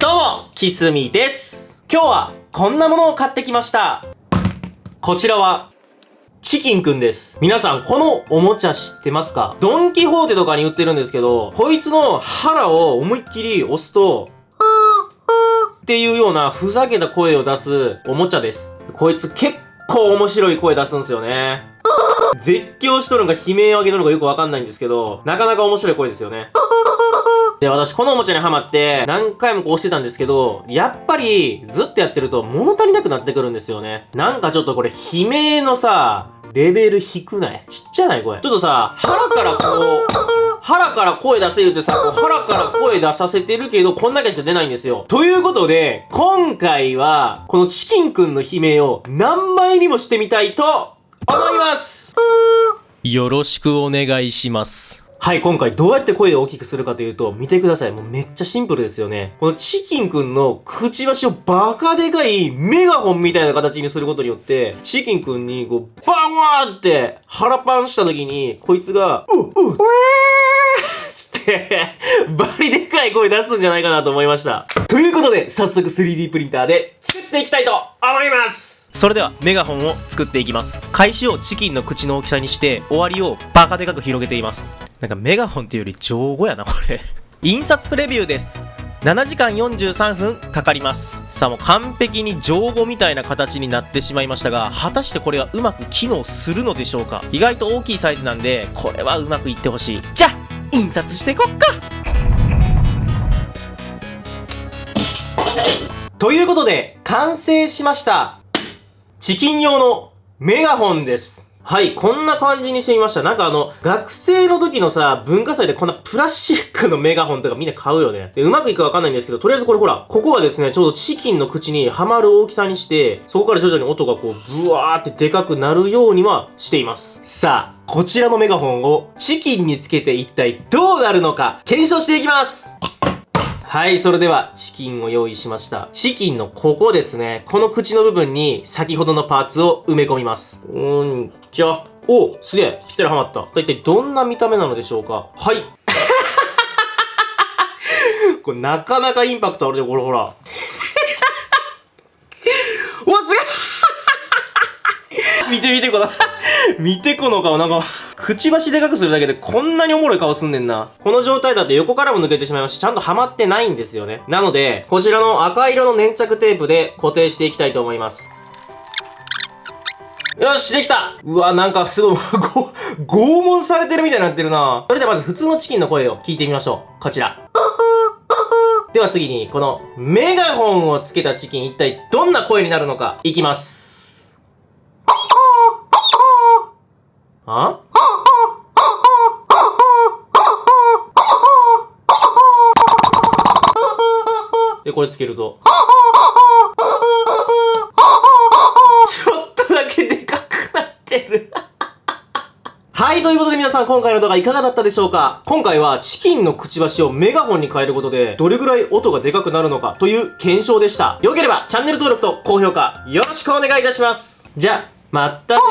どうも、キスミです。今日はこんなものを買ってきました。こちらは、チキンくんです。皆さん、このおもちゃ知ってますか？ドンキホーテとかに売ってるんですけど、こいつの腹を思いっきり押すと、っていうようなふざけた声を出すおもちゃです。こいつ結構面白い声出すんですよね。絶叫しとるのか悲鳴を上げとるのかよくわかんないんですけど、なかなか面白い声ですよね。で、私このおもちゃにハマって何回もこう押してたんですけど、やっぱりずっとやってると物足りなくなってくるんですよね。なんかちょっとこれ悲鳴のさ、レベル低ない？ちっちゃない声。ちょっとさ、腹から声出せるってさ、腹から声出させてるけど、こんだけしか出ないんですよ。ということで、今回は、このチキンくんの悲鳴を何倍にもしてみたいと思います。よろしくお願いします。はい、今回どうやって声を大きくするかというと、見てください。もうめっちゃシンプルですよね。このチキンくんのくちばしをバカでかいメガホンみたいな形にすることによって、チキンくんにこう、バワーって腹パンした時に、こいつが、つって、バリでかい声出すんじゃないかなと思いました。ということで、早速 3D プリンターで作っていきたいと思います。それではメガホンを作っていきます。開始をチキンの口の大きさにして、終わりをバカでかく広げています。なんかメガホンっていうより造語やな、これ。印刷プレビューです。7時間43分かかります。さあもう完璧に造語みたいな形になってしまいましたが、果たしてこれはうまく機能するのでしょうか？意外と大きいサイズなんで、これはうまくいってほしい。じゃあ、印刷していこっか！ということで、完成しました。チキン用のメガホンです。はい、こんな感じにしてみました。なんか学生の時のさ、文化祭でこんなプラスチックのメガホンとかみんな買うよね。で、うまくいくかわかんないんですけど、とりあえずこれほら、ここがですね、ちょうどチキンの口にはまる大きさにして、そこから徐々に音がこう、ブワーってでかくなるようにはしています。さあ、こちらのメガホンをチキンにつけて一体どうなるのか、検証していきます。はい、それではチキンを用意しました。チキンのここですね。この口の部分に先ほどのパーツを埋め込みます。じゃあ、お、すげえ、ぴったりはまった。一体どんな見た目なのでしょうか？はい。これなかなかインパクトあるで、これほら。お、すげえ見て見てこの見てこの顔、なんか、くちばしでかくするだけでこんなにおもろい顔すんねんな。この状態だと横からも抜けてしまいますし、ちゃんとはまってないんですよね。なので、こちらの赤色の粘着テープで固定していきたいと思います。よし、できた！うわ、なんかすごい、拷問されてるみたいになってるな。それではまず普通のチキンの声を聞いてみましょう。こちら。では次に、このメガホンをつけたチキン、一体どんな声になるのか、いきます。あ？で、これつけると。ちょっとだけでかくなってる。はい、ということで皆さん今回の動画いかがだったでしょうか？今回はチキンのくちばしをメガホンに変えることでどれぐらい音がでかくなるのかという検証でした。よければチャンネル登録と高評価よろしくお願いいたします。じゃあ、またね。